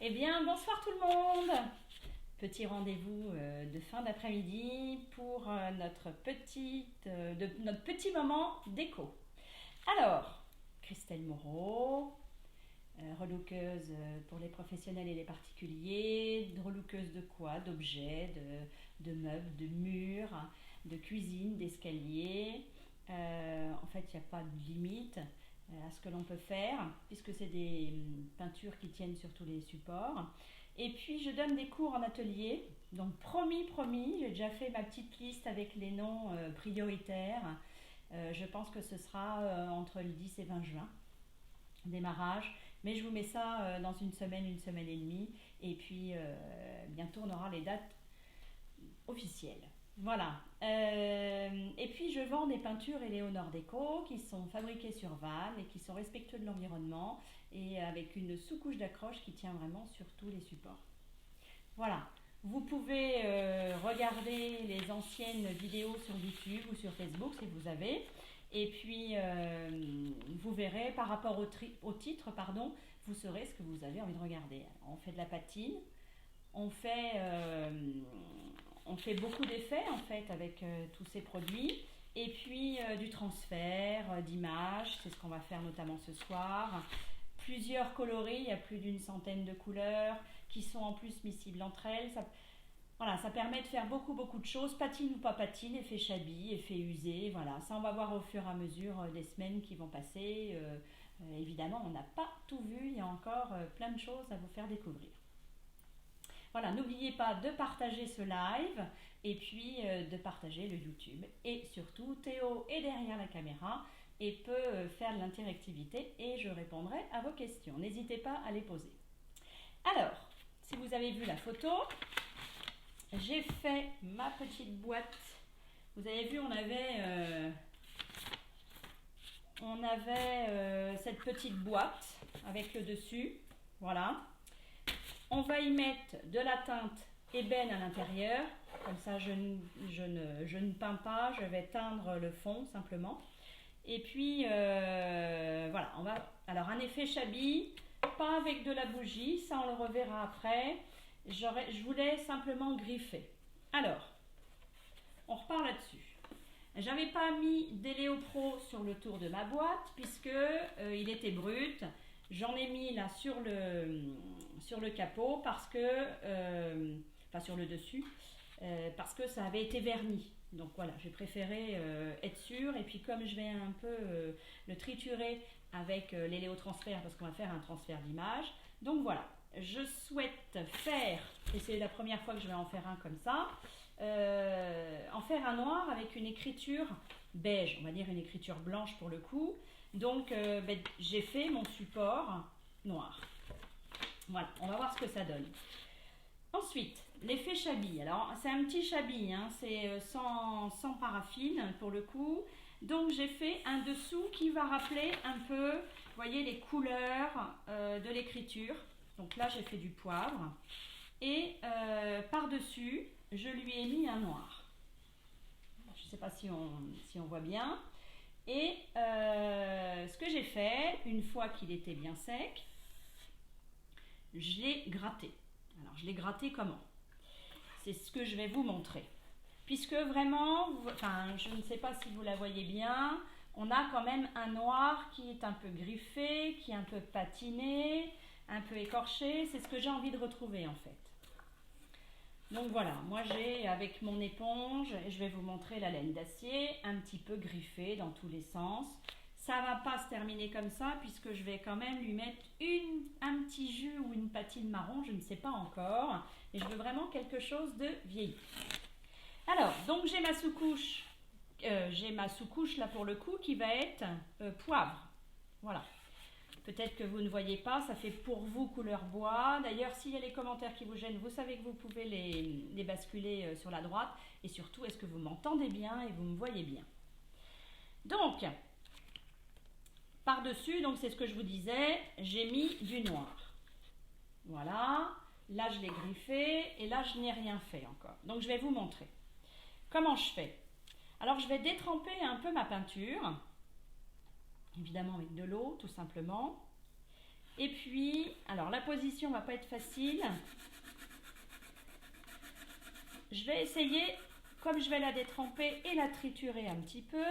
Eh bien, bonsoir tout le monde. Petit rendez-vous de fin d'après-midi pour notre petit moment déco. Alors, Christelle Moreau, relookeuse pour les professionnels et les particuliers, relookeuse de quoi? D'objets, de meubles, de murs, de cuisine, d'escaliers. En fait, il n'y a pas de limite à ce que l'on peut faire, puisque c'est des peintures qui tiennent sur tous les supports. Et puis je donne des cours en atelier, donc promis, j'ai déjà fait ma petite liste avec les noms prioritaires. Je pense que ce sera entre le 10 et 20 juin, démarrage. Mais je vous mets ça dans une semaine et demie. Et puis bientôt on aura les dates officielles. Voilà. Et puis je vends des peintures Éléonore Déco qui sont fabriquées sur vanne et qui sont respectueux de l'environnement et avec une sous-couche d'accroche qui tient vraiment sur tous les supports. Voilà. Vous pouvez regarder les anciennes vidéos sur YouTube ou sur Facebook si vous avez. Et puis vous verrez par rapport au titre, pardon, vous saurez ce que vous avez envie de regarder. On fait de la patine, on fait beaucoup d'effets en fait avec tous ces produits et puis du transfert d'images, c'est ce qu'on va faire notamment ce soir. Plusieurs coloris, il y a plus d'une centaine de couleurs qui sont en plus miscibles entre elles. Voilà, ça permet de faire beaucoup de choses, patine ou pas patine, effet chablis, effet usé, voilà. Ça on va voir au fur et à mesure des semaines qui vont passer. Évidemment, on n'a pas tout vu, il y a encore plein de choses à vous faire découvrir. Voilà, n'oubliez pas de partager ce live et puis de partager le YouTube. Et surtout, Théo est derrière la caméra et peut faire de l'interactivité et je répondrai à vos questions. N'hésitez pas à les poser. Alors, si vous avez vu la photo, j'ai fait ma petite boîte. Vous avez vu, on avait cette petite boîte avec le dessus. Voilà. On va y mettre de la teinte ébène à l'intérieur, comme ça je ne peins pas, je vais teindre le fond simplement. Et puis voilà, alors un effet chablis, pas avec de la bougie, ça on le reverra après. Je voulais simplement griffer. Alors, on repart là-dessus. J'avais pas mis d'Eléopro sur le tour de ma boîte puisque il était brut. J'en ai mis là sur le capot parce que, enfin sur le dessus, parce que ça avait été verni. Donc voilà, j'ai préféré être sûre. Et puis comme je vais un peu le triturer avec l'éléotransfert parce qu'on va faire un transfert d'image. Donc voilà, je souhaite faire, et c'est la première fois que je vais en faire un comme ça, en faire un noir avec une écriture beige, on va dire une écriture blanche pour le coup. Donc j'ai fait mon support noir. Voilà, on va voir ce que ça donne. Ensuite, l'effet chablis. Alors c'est un petit chablis, hein, c'est sans paraffine pour le coup. Donc j'ai fait un dessous qui va rappeler un peu, vous voyez, les couleurs de l'écriture. Donc là j'ai fait du poivre. Et par-dessus, je lui ai mis un noir. Je ne sais pas si on voit bien. Et ce que j'ai fait, une fois qu'il était bien sec, je l'ai gratté. Alors je l'ai gratté comment? C'est ce que je vais vous montrer. Puisque vraiment, enfin, je ne sais pas si vous la voyez bien, on a quand même un noir qui est un peu griffé, qui est un peu patiné, un peu écorché. C'est ce que j'ai envie de retrouver en fait. Donc voilà, moi j'ai avec mon éponge, je vais vous montrer la laine d'acier, un petit peu griffée dans tous les sens. Ça ne va pas se terminer comme ça puisque je vais quand même lui mettre un petit jus ou une patine marron, je ne sais pas encore. Et je veux vraiment quelque chose de vieilli. Alors, donc j'ai ma sous-couche. Là pour le coup qui va être poivre. Voilà. Peut-être que vous ne voyez pas, ça fait pour vous couleur bois. D'ailleurs, s'il y a les commentaires qui vous gênent, vous savez que vous pouvez les basculer sur la droite. Et surtout, est-ce que vous m'entendez bien et vous me voyez bien? Donc, par-dessus, donc c'est ce que je vous disais, j'ai mis du noir. Voilà, là je l'ai griffé et là je n'ai rien fait encore. Donc je vais vous montrer. Comment je fais? Alors je vais détremper un peu ma peinture, évidemment avec de l'eau tout simplement. Et puis, alors la position va pas être facile. Je vais essayer, comme je vais la détremper et la triturer un petit peu,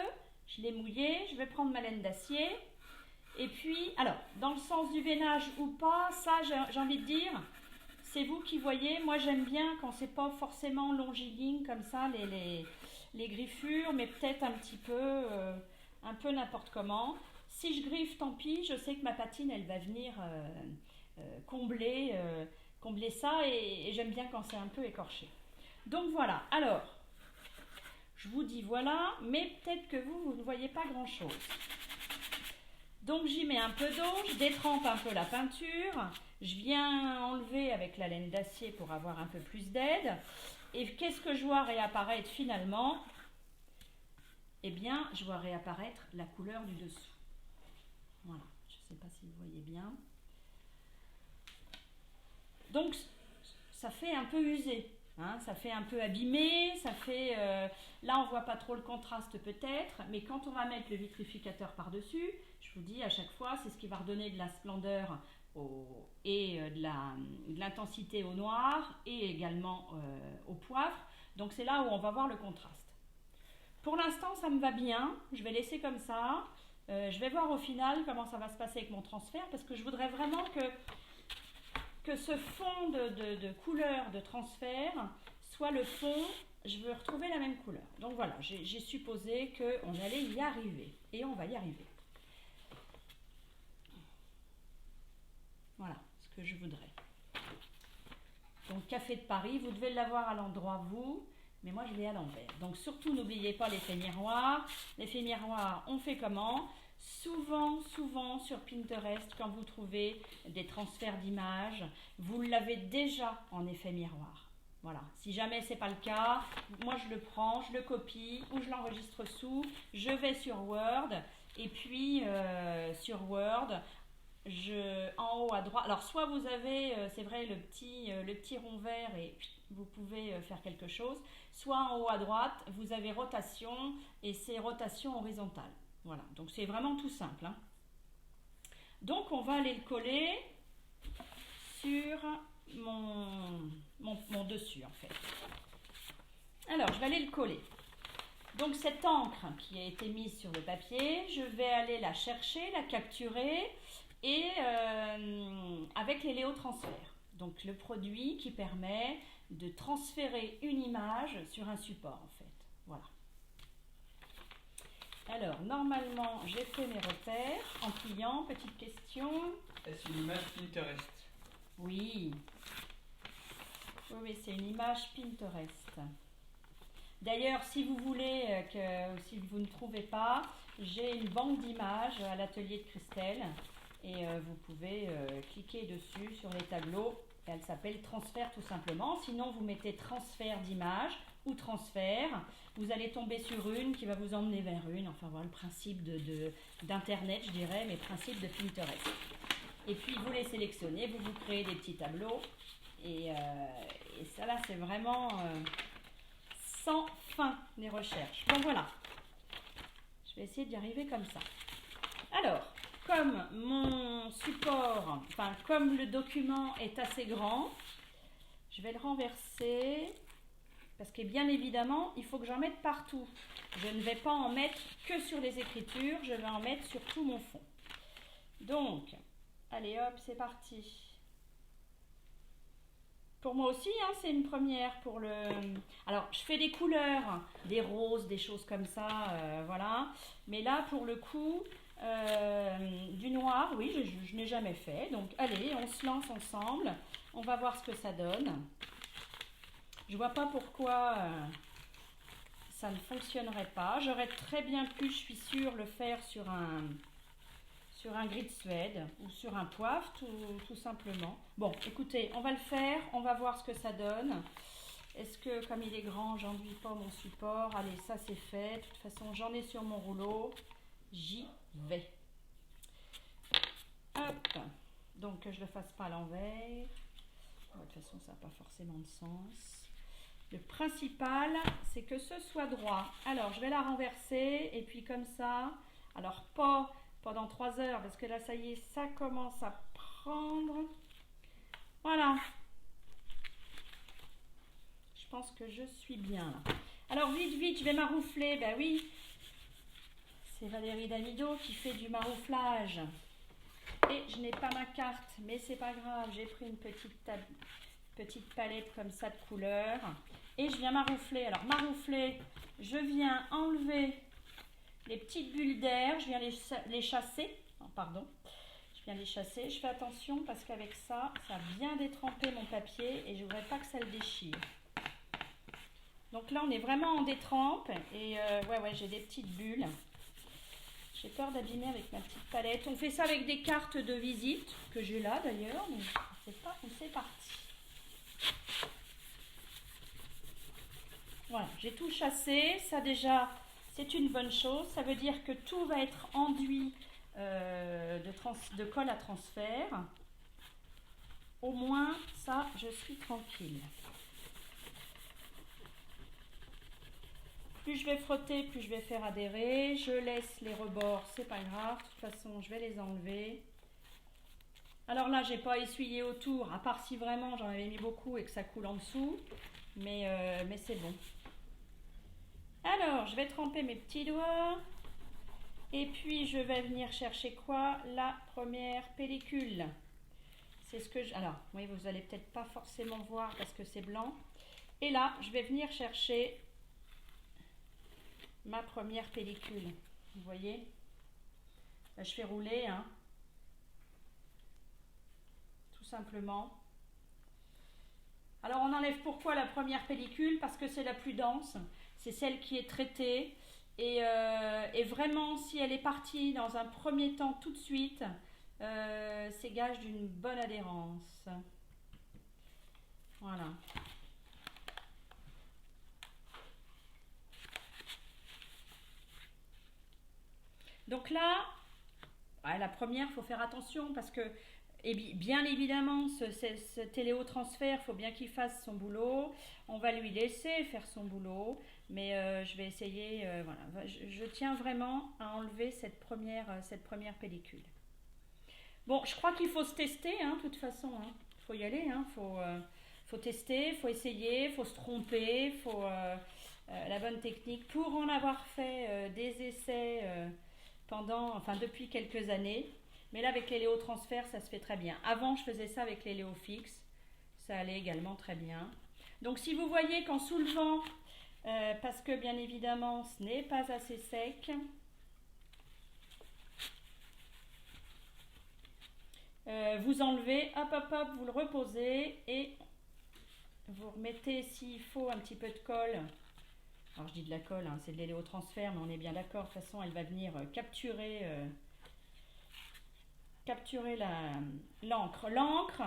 je l'ai mouillée, je vais prendre ma laine d'acier. Et puis, alors, dans le sens du veinage ou pas, ça j'ai envie de dire, c'est vous qui voyez. Moi j'aime bien quand c'est pas forcément longiligne comme ça, les griffures, mais peut-être un peu n'importe comment. Si je griffe, tant pis, je sais que ma patine, elle va venir combler ça et j'aime bien quand c'est un peu écorché. Donc voilà, alors, je vous dis voilà, mais peut-être que vous ne voyez pas grand-chose. Donc j'y mets un peu d'eau, je détrempe un peu la peinture, je viens enlever avec la laine d'acier pour avoir un peu plus d'aide. Et qu'est-ce que je vois réapparaître finalement? Eh bien, je vois réapparaître la couleur du dessous. Voilà, je ne sais pas si vous voyez bien. Donc, ça fait un peu usé, hein, ça fait un peu abîmé, ça fait... là, on ne voit pas trop le contraste peut-être, mais quand on va mettre le vitrificateur par-dessus, je vous dis à chaque fois, c'est ce qui va redonner de la splendeur et de l'intensité au noir et également au poivre. Donc, c'est là où on va voir le contraste. Pour l'instant, ça me va bien, je vais laisser comme ça. Je vais voir au final comment ça va se passer avec mon transfert parce que je voudrais vraiment que ce fond de couleur de transfert soit le fond, je veux retrouver la même couleur. Donc voilà, j'ai supposé qu'on allait y arriver et on va y arriver. Voilà ce que je voudrais. Donc Café de Paris, vous devez l'avoir à l'endroit vous, mais moi je l'ai à l'envers. Donc surtout n'oubliez pas l'effet miroir. L'effet miroir, on fait comment? Souvent sur Pinterest, quand vous trouvez des transferts d'images, vous l'avez déjà en effet miroir. Voilà. Si jamais c'est pas le cas, moi je le prends, je le copie ou je l'enregistre sous. Je vais sur Word et puis sur Word, en haut à droite. Alors soit vous avez, c'est vrai, le petit rond vert et vous pouvez faire quelque chose. Soit en haut à droite, vous avez rotation et c'est rotation horizontale. Voilà, donc c'est vraiment tout simple, hein. Donc on va aller le coller sur mon dessus en fait. Alors je vais aller le coller. Donc cette encre qui a été mise sur le papier, je vais aller la chercher, la capturer et avec les Léo transferts. Donc le produit qui permet de transférer une image sur un support en fait. Voilà. Alors, normalement, j'ai fait mes repères en pliant. Petite question. Est-ce une image Pinterest? Oui. Oui, c'est une image Pinterest. D'ailleurs, si vous voulez, si vous ne trouvez pas, j'ai une banque d'images à l'atelier de Christelle. Et vous pouvez cliquer dessus sur les tableaux. Elle s'appelle transfert tout simplement. Sinon, vous mettez transfert d'image ou transfert. Vous allez tomber sur une qui va vous emmener vers une. Enfin, voilà le principe d'Internet, je dirais, mais principe de Pinterest. Et puis, vous les sélectionnez, vous créez des petits tableaux. Et ça, là, c'est vraiment sans fin, les recherches. Donc, voilà. Je vais essayer d'y arriver comme ça. Alors, comme mon support, enfin, comme le document est assez grand, je vais le renverser. Parce que bien évidemment, il faut que j'en mette partout. Je ne vais pas en mettre que sur les écritures, je vais en mettre sur tout mon fond. Donc, allez hop, c'est parti. Pour moi aussi, hein, c'est une première pour le... Alors, je fais des couleurs, des roses, des choses comme ça, voilà. Mais là, pour le coup, du noir, oui, je n'ai jamais fait. Donc, allez, on se lance ensemble. On va voir ce que ça donne. Je vois pas pourquoi ça ne fonctionnerait pas. J'aurais très bien pu, je suis sûre, le faire sur un gris de Suède ou sur un poivre, tout simplement. Bon, écoutez, on va le faire, on va voir ce que ça donne. Est-ce que, comme il est grand, j'enduis pas mon support? Allez, ça c'est fait. De toute façon, j'en ai sur mon rouleau. J'y vais. Hop. Donc, que je ne le fasse pas à l'envers. De toute façon, ça n'a pas forcément de sens. Le principal, c'est que ce soit droit. Alors, je vais la renverser et puis comme ça, alors pas pendant 3 heures parce que là, ça y est, ça commence à prendre. Voilà. Je pense que je suis bien là. Alors vite, je vais maroufler. Ben oui, c'est Valérie Damido qui fait du marouflage. Et je n'ai pas ma carte, mais c'est pas grave. J'ai pris une petite palette comme ça de couleurs. Et je viens maroufler. Alors maroufler, je viens enlever les petites bulles d'air. Je viens les chasser. Oh, pardon. Je viens les chasser. Je fais attention parce qu'avec ça, ça a bien détrempé mon papier et je ne voudrais pas que ça le déchire. Donc là, on est vraiment en détrempe. Et ouais, j'ai des petites bulles. J'ai peur d'abîmer avec ma petite palette. On fait ça avec des cartes de visite, que j'ai là d'ailleurs, mais je ne sais pas où c'est parti. Voilà, j'ai tout chassé. Ça déjà, c'est une bonne chose. Ça veut dire que tout va être enduit de colle à transfert. Au moins, ça, je suis tranquille. Plus je vais frotter, plus je vais faire adhérer. Je laisse les rebords, c'est pas grave. De toute façon, je vais les enlever. Alors là, j'ai pas essuyé autour, à part si vraiment j'en avais mis beaucoup et que ça coule en dessous. Mais c'est bon. Alors, je vais tremper mes petits doigts. Et puis, je vais venir chercher quoi? La première pellicule. C'est ce que je... Alors, oui, vous allez peut-être pas forcément voir parce que c'est blanc. Et là, je vais venir chercher ma première pellicule. Vous voyez? Là, je fais rouler, hein. Tout simplement. Alors, on enlève pourquoi la première pellicule? Parce que c'est la plus dense. C'est celle qui est traitée. Et vraiment, si elle est partie dans un premier temps tout de suite, c'est gage d'une bonne adhérence. Voilà. Donc là, ouais, la première, il faut faire attention parce que, et bien évidemment, ce téléotransfert, il faut bien qu'il fasse son boulot. On va lui laisser faire son boulot, mais je vais essayer. Voilà, je tiens vraiment à enlever cette première pellicule. Bon, je crois qu'il faut se tester, hein, de toute façon. Hein. Il faut y aller, hein, faut tester, il faut essayer, il faut se tromper, il faut la bonne technique. Pour en avoir fait des essais depuis quelques années. Mais là, avec les Léo transferts, ça se fait très bien. Avant, je faisais ça avec les Léo fixes. Ça allait également très bien. Donc, si vous voyez qu'en soulevant, parce que bien évidemment, ce n'est pas assez sec, vous enlevez, hop, vous le reposez et vous remettez, s'il faut, un petit peu de colle. Alors, je dis de la colle, hein, c'est de l'héléotransfert, mais on est bien d'accord. De toute façon, elle va venir capturer l'encre. L'encre,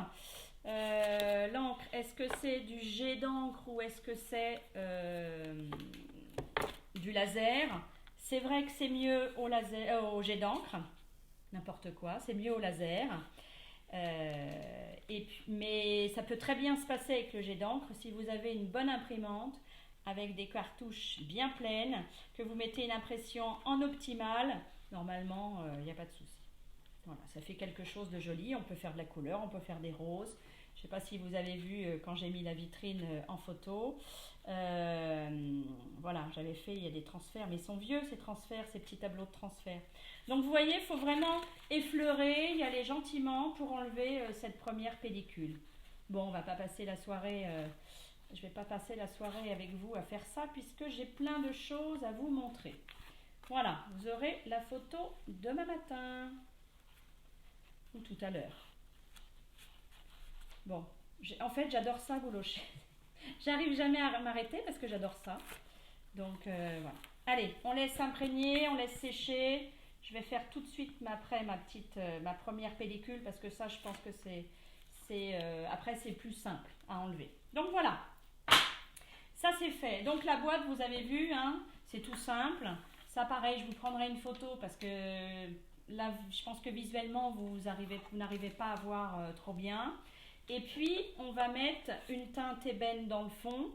est-ce que c'est du jet d'encre ou est-ce que c'est du laser? C'est vrai que c'est mieux au jet d'encre, n'importe quoi, c'est mieux au laser. Mais ça peut très bien se passer avec le jet d'encre si vous avez une bonne imprimante avec des cartouches bien pleines, que vous mettez une impression en optimal, normalement il n'y a pas de souci. Voilà, ça fait quelque chose de joli. On peut faire de la couleur, on peut faire des roses. Je ne sais pas si vous avez vu quand j'ai mis la vitrine en photo. Voilà, j'avais fait, il y a des transferts, mais ils sont vieux ces transferts, ces petits tableaux de transfert. Donc vous voyez, il faut vraiment effleurer, y aller gentiment pour enlever cette première pellicule. Bon, on va pas passer la soirée, je ne vais pas passer la soirée avec vous à faire ça puisque j'ai plein de choses à vous montrer. Voilà, vous aurez la photo demain matin ou tout à l'heure. Bon, en fait, j'adore ça, goulocher. J'arrive jamais à m'arrêter parce que j'adore ça. Donc, voilà. Allez, on laisse imprégner, on laisse sécher. Je vais faire tout de suite après ma première pellicule parce que ça, je pense que après, c'est plus simple à enlever. Donc, voilà. Ça, c'est fait. Donc, la boîte, vous avez vu, hein, c'est tout simple. Ça, pareil, je vous prendrai une photo parce que là, je pense que visuellement, vous n'arrivez pas à voir trop bien. Et puis, on va mettre une teinte ébène dans le fond.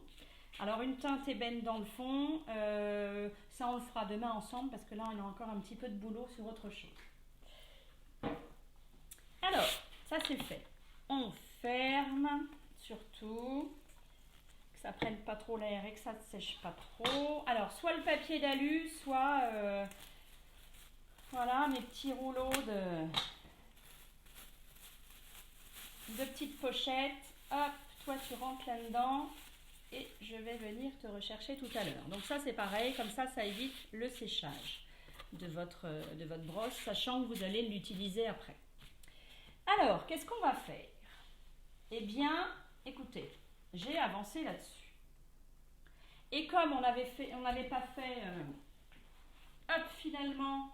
Alors, une teinte ébène dans le fond, ça, on le fera demain ensemble parce que là, on a encore un petit peu de boulot sur autre chose. Alors, ça, c'est fait. On ferme, surtout, que ça prenne pas trop l'air et que ça ne sèche pas trop. Alors, soit le papier d'alu, soit, voilà, mes petits rouleaux de petites pochettes. Hop, toi tu rentres là-dedans et je vais venir te rechercher tout à l'heure. Donc ça c'est pareil, comme ça évite le séchage de votre brosse, sachant que vous allez l'utiliser après. Alors, qu'est-ce qu'on va faire? Eh bien, écoutez, j'ai avancé là-dessus. Et comme on n'avait pas fait, finalement,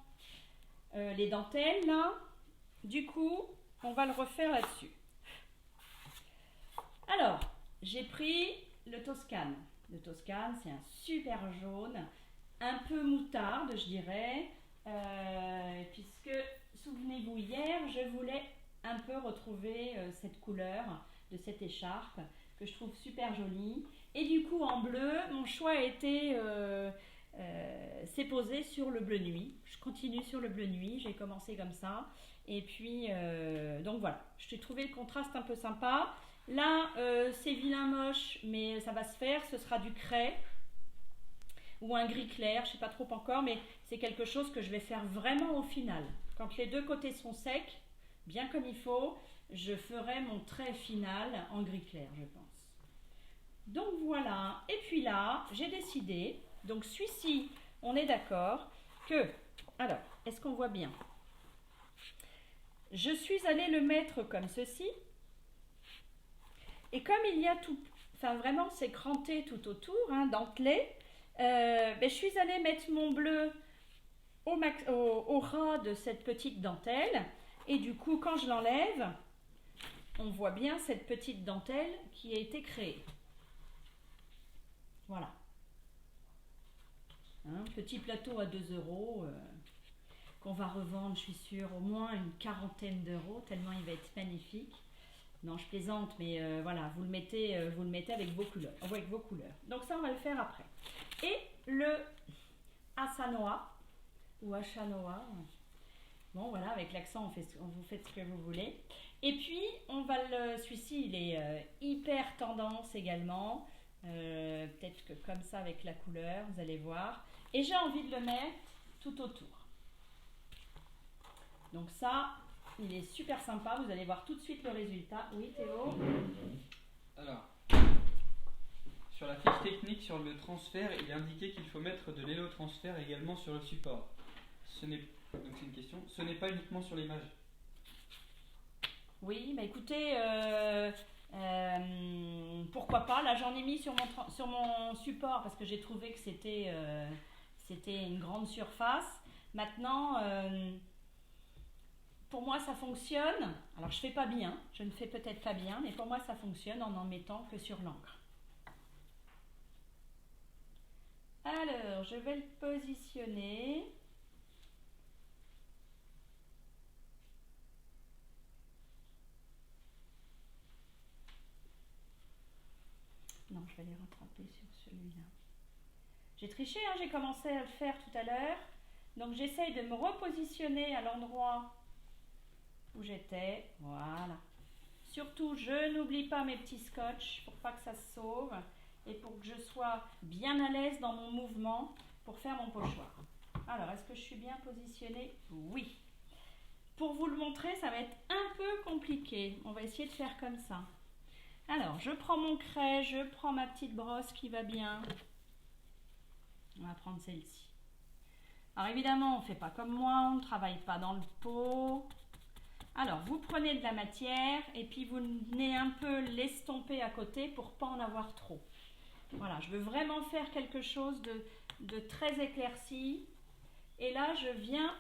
les dentelles là, du coup, on va le refaire là-dessus. Alors, j'ai pris le Toscane. Le Toscane, c'est un super jaune, un peu moutarde, je dirais, puisque, souvenez-vous, hier, je voulais un peu retrouver cette couleur de cette écharpe que je trouve super jolie. Et du coup, en bleu, mon choix a été, s'est posé sur le bleu nuit. Je continue sur le bleu nuit, j'ai commencé comme ça. Et puis, donc voilà, j'ai trouvé le contraste un peu sympa. Là, c'est vilain moche, mais ça va se faire. Ce sera du craie ou un gris clair, je ne sais pas trop encore, mais c'est quelque chose que je vais faire vraiment au final. Quand les deux côtés sont secs, bien comme il faut, je ferai mon trait final en gris clair, je pense. Donc voilà, et puis là, j'ai décidé, donc celui-ci, on est d'accord que, alors, est-ce qu'on voit bien? Je suis allée le mettre comme ceci. Et comme il y a tout, enfin vraiment c'est cranté tout autour, hein, dentelé, je suis allée mettre mon bleu au ras de cette petite dentelle. Et du coup, quand je l'enlève, on voit bien cette petite dentelle qui a été créée. Voilà. Un petit plateau à 2 €, qu'on va revendre, je suis sûre, au moins une quarantaine d'euros, tellement il va être magnifique. Non, je plaisante, mais voilà, vous le mettez avec vos couleurs. Donc ça, on va le faire après. Et le Asanoa, ou Achanoa, bon voilà, avec l'accent, vous faites ce que vous voulez. Et puis, celui-ci, il est hyper tendance également. Peut-être que comme ça, avec la couleur, vous allez voir. Et j'ai envie de le mettre tout autour. Donc ça, il est super sympa, vous allez voir tout de suite le résultat. Oui Théo? Alors, sur la fiche technique sur le transfert, il est indiqué qu'il faut mettre de l'élo-transfert également sur le support. Donc c'est une question, ce n'est pas uniquement sur l'image. Oui, bah écoutez, pourquoi pas, là j'en ai mis sur mon support parce que j'ai trouvé que c'était une grande surface. Maintenant, pour moi ça fonctionne, alors je ne fais peut-être pas bien, mais pour moi ça fonctionne en mettant que sur l'encre. Alors, je vais le positionner. Non, je vais les rattraper sur celui-là. J'ai triché, hein, j'ai commencé à le faire tout à l'heure. Donc j'essaye de me repositionner à l'endroit où j'étais. Voilà. Surtout, je n'oublie pas mes petits scotch pour pas que ça se sauve et pour que je sois bien à l'aise dans mon mouvement pour faire mon pochoir. Alors, est-ce que je suis bien positionnée? Oui. Pour vous le montrer, ça va être un peu compliqué. On va essayer de faire comme ça. Alors, je prends mon craie, je prends ma petite brosse qui va bien. On va prendre celle-ci. Alors évidemment, on ne fait pas comme moi, on ne travaille pas dans le pot. Alors, vous prenez de la matière et puis vous venez un peu l'estomper à côté pour ne pas en avoir trop. Voilà, je veux vraiment faire quelque chose de très éclairci. Et là, je viens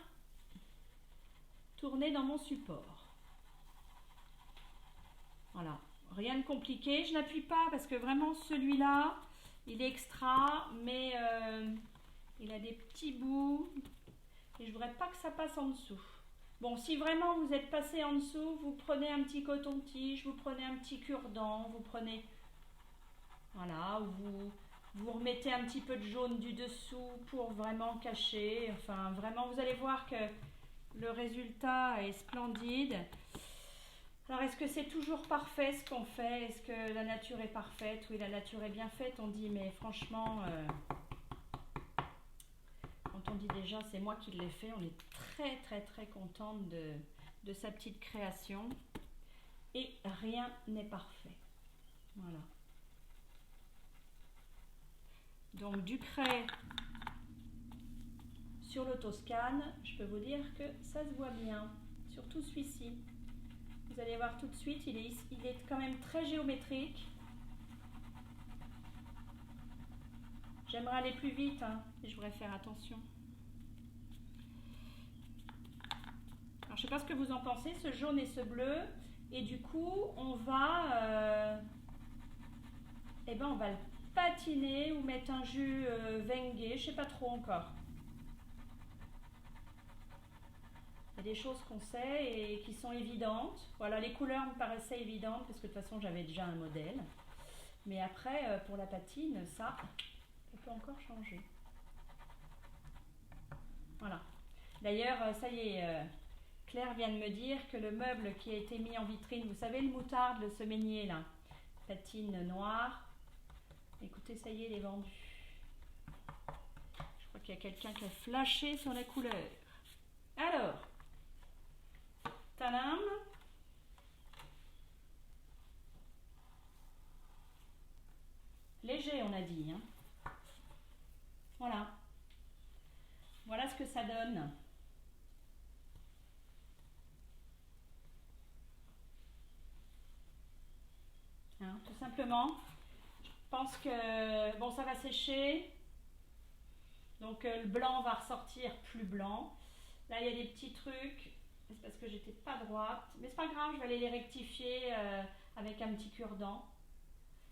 tourner dans mon support. Voilà, rien de compliqué. Je n'appuie pas parce que vraiment celui-là, il est extra, mais il a des petits bouts et je ne voudrais pas que ça passe en dessous. Bon, si vraiment vous êtes passé en dessous, vous prenez un petit coton-tige, vous prenez un petit cure-dent, vous prenez... Voilà, vous remettez un petit peu de jaune du dessous pour vraiment cacher. Enfin, vraiment, vous allez voir que le résultat est splendide. Alors, est-ce que c'est toujours parfait ce qu'on fait? Est-ce que la nature est parfaite? Oui, la nature est bien faite, on dit, mais franchement, quand on dit déjà c'est moi qui l'ai fait, on est très très très contente de sa petite création. Et rien n'est parfait. Voilà. Donc du craie sur le Toscane, je peux vous dire que ça se voit bien, surtout celui-ci. Vous allez voir tout de suite, il est quand même très géométrique. J'aimerais aller plus vite, hein, mais je voudrais faire attention. Alors je ne sais pas ce que vous en pensez, ce jaune et ce bleu. Et du coup, on va le patiner ou mettre un jus Wenge, je ne sais pas trop encore. Il y a des choses qu'on sait et qui sont évidentes. Voilà, les couleurs me paraissaient évidentes parce que de toute façon j'avais déjà un modèle. Mais après, pour la patine, ça peut encore changer. Voilà. D'ailleurs, ça y est, Claire vient de me dire que le meuble qui a été mis en vitrine, vous savez le moutarde, le semainier là, patine noire. Écoutez, ça y est, il est vendu. Je crois qu'il y a quelqu'un qui a flashé sur la couleur. Alors, tadam! Léger, on a dit. Hein. Voilà. Voilà ce que ça donne. Hein, tout simplement. Je pense que bon, ça va sécher. Donc le blanc va ressortir plus blanc. Là, il y a des petits trucs. C'est parce que j'étais pas droite. Mais c'est pas grave, je vais aller les rectifier avec un petit cure-dent.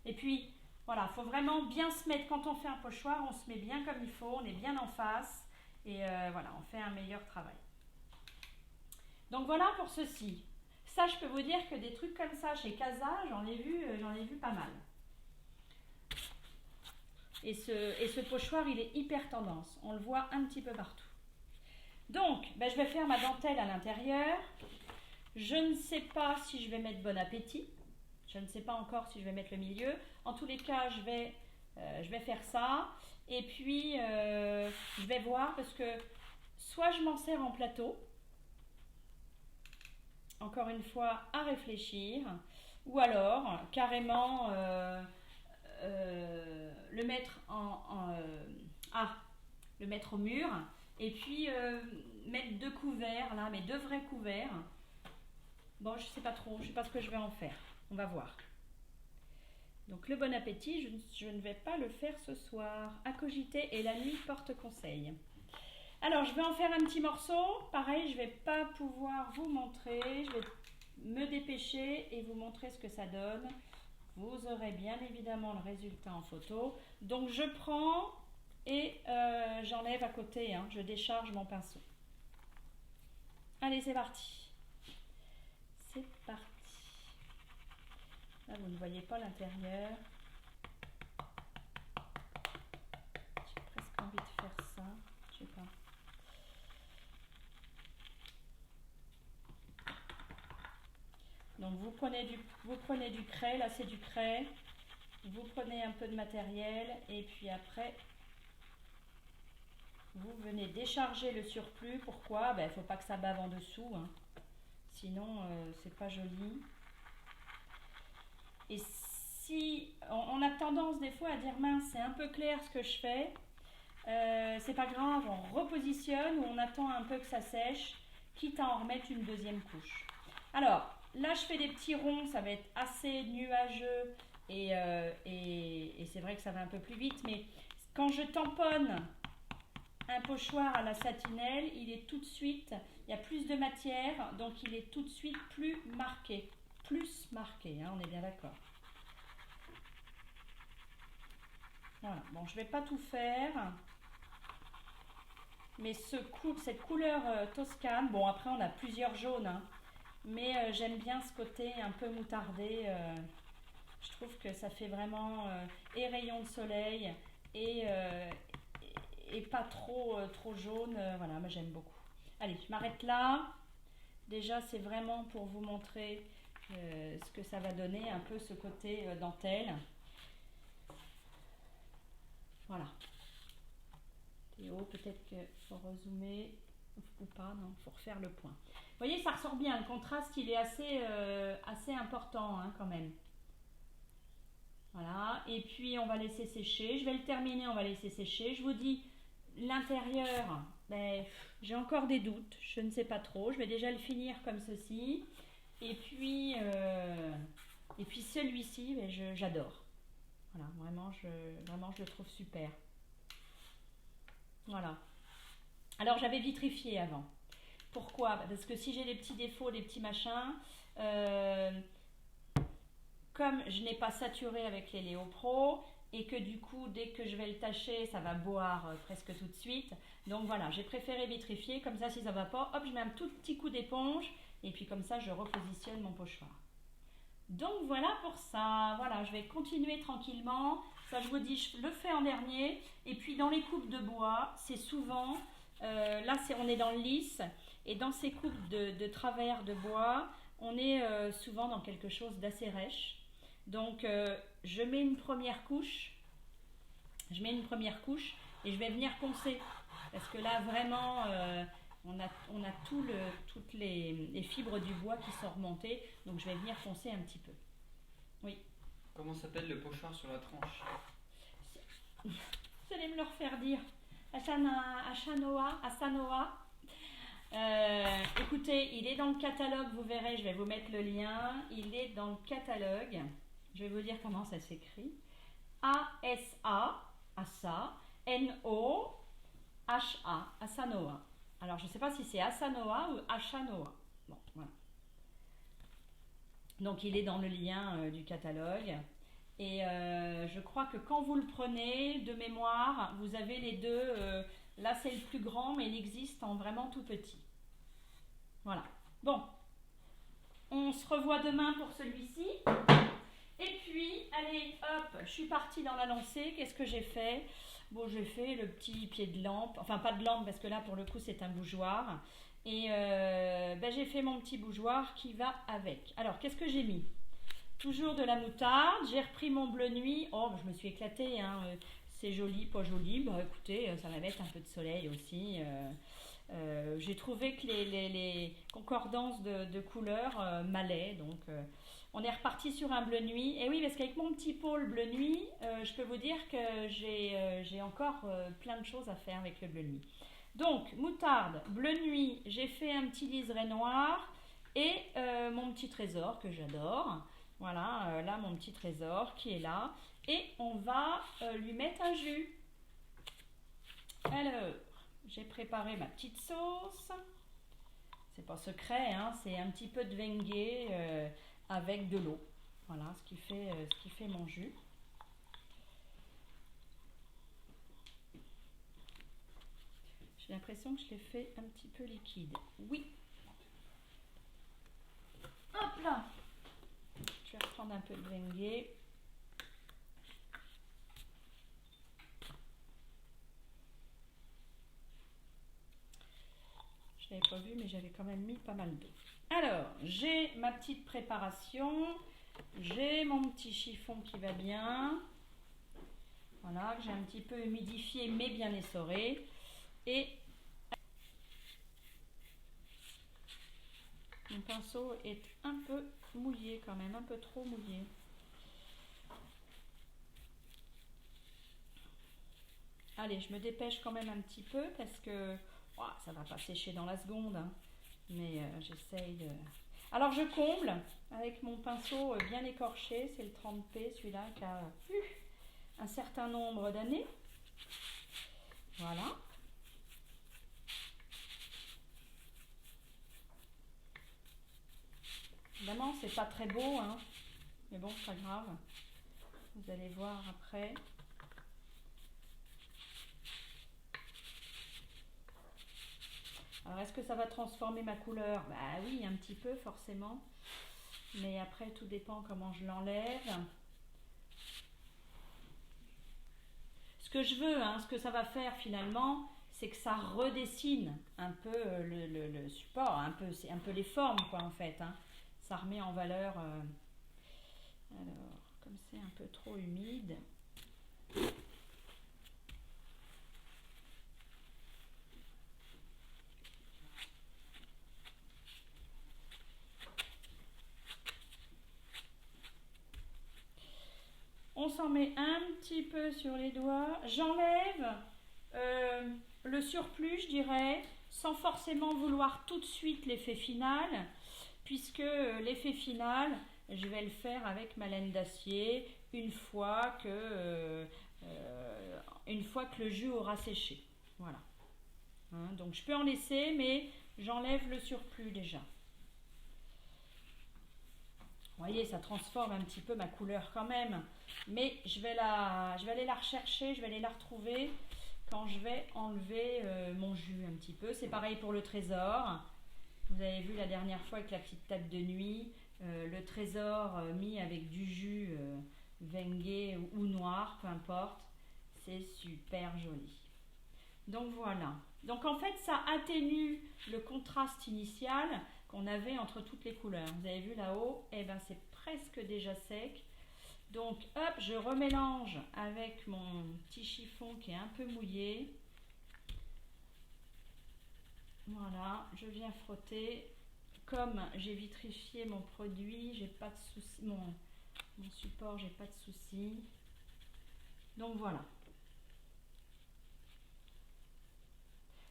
Et puis, voilà, il faut vraiment bien se mettre, quand on fait un pochoir, on se met bien comme il faut, on est bien en face. Et voilà, on fait un meilleur travail. Donc voilà pour ceci. Ça, je peux vous dire que des trucs comme ça chez Casa, j'en ai vu pas mal. Et ce pochoir, il est hyper tendance. On le voit un petit peu partout. Donc, je vais faire ma dentelle à l'intérieur. Je ne sais pas si je vais mettre Bon Appétit. Je ne sais pas encore si je vais mettre le milieu. En tous les cas, je vais faire ça. Et puis, je vais voir parce que soit je m'en sers en plateau, encore une fois, à réfléchir, ou alors carrément le mettre le mettre au mur et puis mettre 2 couverts là, mais 2 vrais couverts. Bon, je sais pas trop, je sais pas ce que je vais en faire. On va voir. Donc le Bon Appétit, je ne vais pas le faire ce soir. À cogiter et la nuit porte conseil. Alors, je vais en faire un petit morceau. Pareil, je ne vais pas pouvoir vous montrer. Je vais me dépêcher et vous montrer ce que ça donne. Vous aurez bien évidemment le résultat en photo. Donc, je prends et j'enlève à côté. Hein, je décharge mon pinceau. Allez, c'est parti. C'est parti. Là, vous ne voyez pas l'intérieur. J'ai presque envie de faire ça. Je sais pas. Donc vous prenez du craie, là c'est du craie, vous prenez un peu de matériel et puis après vous venez décharger le surplus. Pourquoi? Il ne faut pas que ça bave en dessous, hein. Sinon c'est pas joli. Et si on a tendance des fois à dire mince, c'est un peu clair ce que je fais, c'est pas grave, on repositionne ou on attend un peu que ça sèche, quitte à en remettre une deuxième couche. Alors là, je fais des petits ronds, ça va être assez nuageux et c'est vrai que ça va un peu plus vite. Mais quand je tamponne un pochoir à la satinelle, il est tout de suite, il y a plus de matière, donc il est tout de suite plus marqué. Hein, on est bien d'accord. Voilà, bon, je ne vais pas tout faire. Mais cette couleur Toscane, bon après on a plusieurs jaunes, hein. Mais j'aime bien ce côté un peu moutardé. Je trouve que ça fait vraiment et rayon de soleil et pas trop jaune. Voilà, moi j'aime beaucoup. Allez, je m'arrête là. Déjà, c'est vraiment pour vous montrer ce que ça va donner, un peu ce côté dentelle. Voilà. Théo, peut-être qu'il faut rezoomer ou pas, non, il faut refaire le point. Vous voyez, ça ressort bien, le contraste il est assez important hein, quand même. Voilà, et puis on va laisser sécher. Je vais le terminer, on va laisser sécher. Je vous dis, l'intérieur, ben, j'ai encore des doutes, je ne sais pas trop. Je vais déjà le finir comme ceci. Et puis celui-ci, ben, j'adore. Voilà, vraiment je le trouve super. Voilà. Alors j'avais vitrifié avant. Pourquoi? Parce que si j'ai des petits défauts, des petits machins, comme je n'ai pas saturé avec les Léo Pro et que du coup dès que je vais le tâcher ça va boire presque tout de suite, donc voilà, j'ai préféré vitrifier, comme ça si ça va pas, hop, je mets un tout petit coup d'éponge et puis comme ça je repositionne mon pochoir. Donc voilà pour ça, voilà, je vais continuer tranquillement, ça je vous dis, je le fais en dernier, et puis dans les coupes de bois, c'est souvent, là on est dans le lisse, et dans ces coupes de travers de bois, on est souvent dans quelque chose d'assez rêche. Donc je mets une première couche, et je vais venir poncer, parce que là vraiment on a toutes les fibres du bois qui sont remontées, donc je vais venir poncer un petit peu. Oui. Comment s'appelle le pochoir sur la tranche? Vous allez me le refaire dire. Asanoa. Écoutez, il est dans le catalogue, vous verrez, je vais vous mettre le lien. Il est dans le catalogue. Je vais vous dire comment ça s'écrit. A-S-A, Asa, N-O-H-A, Asanoa. Alors, je ne sais pas si c'est Asanoa ou Ashanoa. Bon, voilà. Donc, il est dans le lien du catalogue. Et je crois que quand vous le prenez, de mémoire, vous avez les deux. Là, c'est le plus grand, mais il existe en vraiment tout petit. Voilà. Bon. On se revoit demain pour celui-ci. Et puis, allez, hop, je suis partie dans la lancée. Qu'est-ce que j'ai fait? Bon, j'ai fait le petit pied de lampe. Enfin, pas de lampe, parce que là, pour le coup, c'est un bougeoir. Et j'ai fait mon petit bougeoir qui va avec. Alors, qu'est-ce que j'ai mis? Toujours de la moutarde. J'ai repris mon bleu nuit. Oh, je me suis éclatée, hein. C'est joli, pas joli. Bah, écoutez, ça va mettre un peu de soleil aussi. J'ai trouvé que les concordances de couleurs m'allaient. Donc, on est reparti sur un bleu nuit. Et oui, parce qu'avec mon petit pôle bleu nuit, je peux vous dire que j'ai encore plein de choses à faire avec le bleu nuit. Donc, moutarde, bleu nuit, j'ai fait un petit liseré noir et mon petit trésor que j'adore. Voilà, là, mon petit trésor qui est là. Et on va lui mettre un jus. Alors, j'ai préparé ma petite sauce. C'est pas secret, hein, c'est un petit peu de Wenghe avec de l'eau. Voilà ce qui fait mon jus. J'ai l'impression que je l'ai fait un petit peu liquide. Oui. Hop là. Je vais reprendre un peu de Wenghe. Je n'avais pas vu, mais j'avais quand même mis pas mal d'eau. Alors, j'ai ma petite préparation. J'ai mon petit chiffon qui va bien. Voilà, que j'ai un petit peu humidifié, mais bien essoré. Et mon pinceau est un peu mouillé quand même, un peu trop mouillé. Allez, je me dépêche quand même un petit peu parce que ça va pas sécher dans la seconde. Hein. Mais j'essaye de... Alors je comble avec mon pinceau bien écorché. C'est le 30P, celui-là qui a eu un certain nombre d'années. Voilà. Évidemment, c'est pas très beau, hein. Mais bon, c'est pas grave. Vous allez voir après. Alors, est-ce que ça va transformer ma couleur? Bah oui, un petit peu, forcément. Mais après, tout dépend comment je l'enlève. Ce que je veux, hein, ce que ça va faire finalement, c'est que ça redessine un peu le support, c'est un peu les formes, quoi, en fait. Hein. ça remet en valeur. Alors, comme c'est un peu trop humide. On s'en met un petit peu sur les doigts. J'enlève le surplus, je dirais, sans forcément vouloir tout de suite l'effet final, puisque l'effet final, je vais le faire avec ma laine d'acier une fois que le jus aura séché. Voilà. Hein, donc je peux en laisser, mais j'enlève le surplus déjà. Vous voyez, ça transforme un petit peu ma couleur quand même. Mais je vais aller la rechercher, je vais aller la retrouver quand je vais enlever mon jus un petit peu. C'est pareil pour le trésor. Vous avez vu la dernière fois avec la petite table de nuit, le trésor mis avec du jus Vengue ou noir, peu importe. C'est super joli. Donc voilà. Donc en fait, ça atténue le contraste initial qu'on avait entre toutes les couleurs. Vous avez vu là-haut, eh ben c'est presque déjà sec. Donc hop, je remélange avec mon petit chiffon qui est un peu mouillé. Voilà, je viens frotter. Comme j'ai vitrifié mon produit, j'ai pas de souci, mon support, j'ai pas de souci. Donc voilà.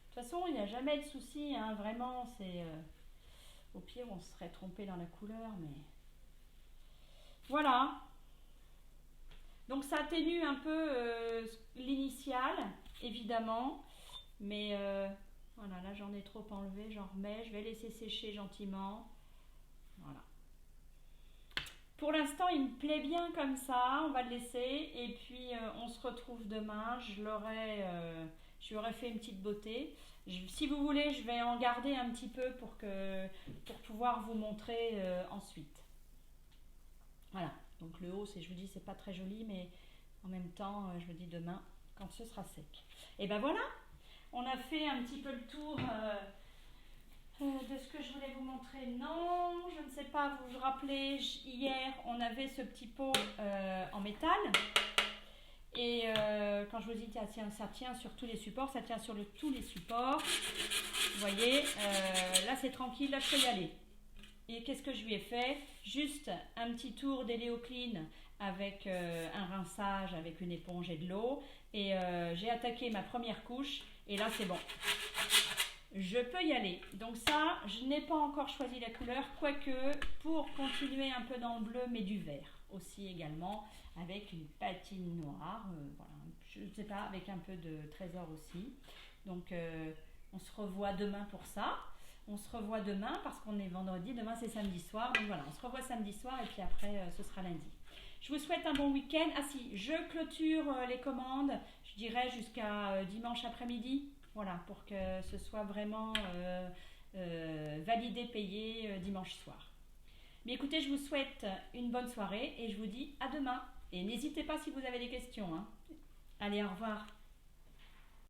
De toute façon, il n'y a jamais de souci, hein, vraiment, c'est... au pire, on se serait trompé dans la couleur, mais... Voilà. Donc ça atténue un peu l'initial, évidemment. Mais voilà, là j'en ai trop enlevé, j'en remets. Je vais laisser sécher gentiment. Voilà. Pour l'instant, il me plaît bien comme ça. On va le laisser. Et puis, on se retrouve demain. Je lui aurais fait une petite beauté. Si vous voulez, je vais en garder un petit peu pour pouvoir vous montrer ensuite. Voilà. Donc le haut, je vous dis, c'est pas très joli, mais en même temps, je vous dis demain, quand ce sera sec. Et ben voilà, on a fait un petit peu le tour de ce que je voulais vous montrer. Non, je ne sais pas, vous vous rappelez, hier, on avait ce petit pot en métal. Et quand je vous dis, ça tient sur tous les supports, ça tient sur tous les supports. Vous voyez, là c'est tranquille, là je peux y aller. Et qu'est-ce que je lui ai fait? Juste un petit tour d'Eléoclean avec un rinçage, avec une éponge et de l'eau. Et j'ai attaqué ma première couche. Et là, c'est bon. Je peux y aller. Donc ça, je n'ai pas encore choisi la couleur. Quoique, pour continuer un peu dans le bleu, mais du vert aussi également. Avec une patine noire. Voilà. Je ne sais pas, avec un peu de trésor aussi. Donc, on se revoit demain pour ça. On se revoit demain parce qu'on est vendredi, demain c'est samedi soir. Donc voilà, on se revoit samedi soir et puis après ce sera lundi. Je vous souhaite un bon week-end. Ah si, je clôture les commandes, je dirais jusqu'à dimanche après-midi. Voilà, pour que ce soit vraiment validé, payé dimanche soir. Mais écoutez, je vous souhaite une bonne soirée et je vous dis à demain. Et n'hésitez pas si vous avez des questions. Hein. Allez, au revoir.